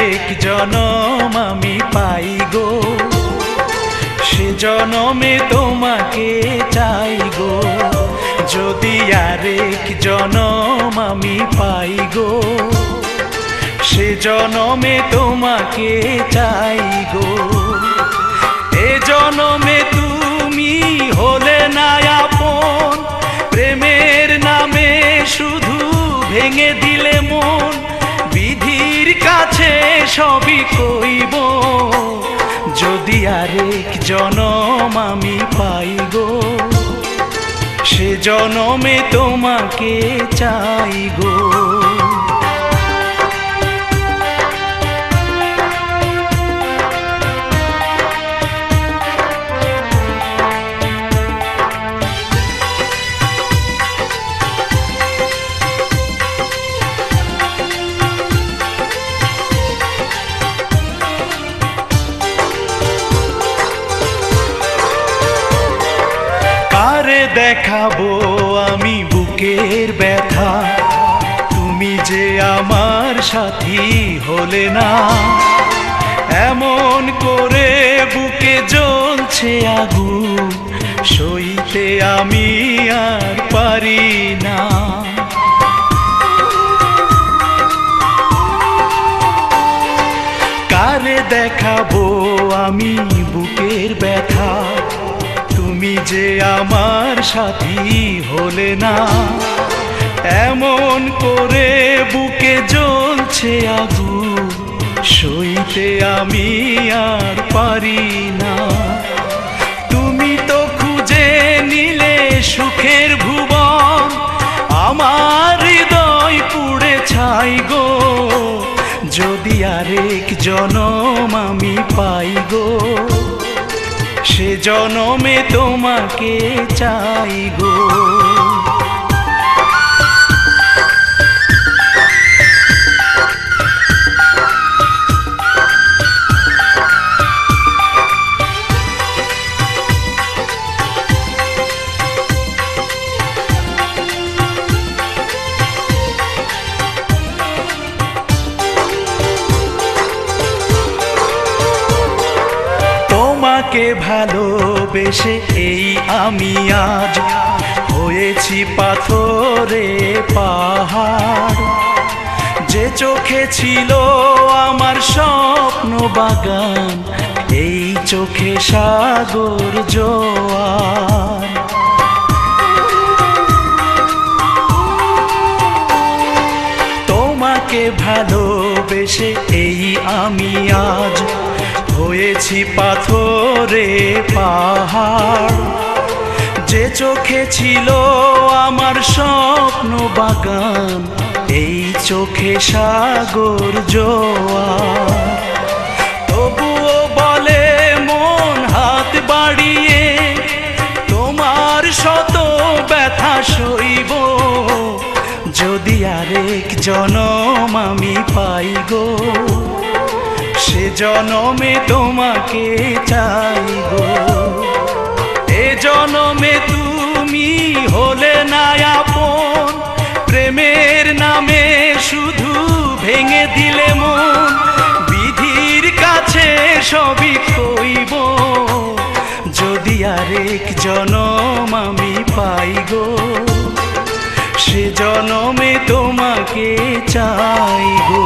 আরেক জনম আমি পাই গো, সে জনমে তোমাকে চাই গো। যদি আরেক জনম আমি পাই গো, সে জনমে তোমাকে চাই গো। এ জনমে তুমি হলে না আপন, প্রেমের নামে শুধু ভেঙে দিলে মন। বিধির কাছে সবই কইব, যদি আরেক জনম আমি পাই গো, সে জনমে তোমাকে চাই গো। কারে দেখাবো আমি বুকের ব্যথা, তুমি যে আমার সাথী হলে না। এমন করে বুকে জ্বলছে আগুন, সইতে আমি আর পারি না। কারে দেখাবো আমি বুকের ব্যথা, তুমি যে আমার সাথী হলে না। এমন করে বুকে জ্বলছে আগুন, সইতে আমি আর পারি না। তুমি তো খুঁজে নিলে সুখের ভুবন, আমার হৃদয় পুড়ে ছাই গো। যদি আরেক জনম আমি পাই গো, সে জনমে তোমাকে চাই গো। তোমাকে ভালোবেসে এই আমি আজ হয়েছি পাথরে পাহাড়। যে চোখে ছিল আমার স্বপ্ন বাগান, এই চোখে সাগর জোয়ার। তোমাকে ভালোবেসে এই আমি আজ হয়েছি পাথরে পাহাড়। যে চোখে ছিল আমার স্বপ্ন বাগান, এই চোখে সাগর জোয়ার। তবুও বলে মন হাত বাড়িয়ে, তোমার শত ব্যথা সইব। যদি আরেক জনম আমি পাই গো, সে জনমে তোমাকে চাই গো। এ জনমে তুমি হলে না আপন, প্রেমের নামে শুধু ভেঙে দিলে মন। বিধির কাছে সবই কইব, যদি আরেক জনম আমি পাই গো, সে জনমে তোমাকে চাই গো।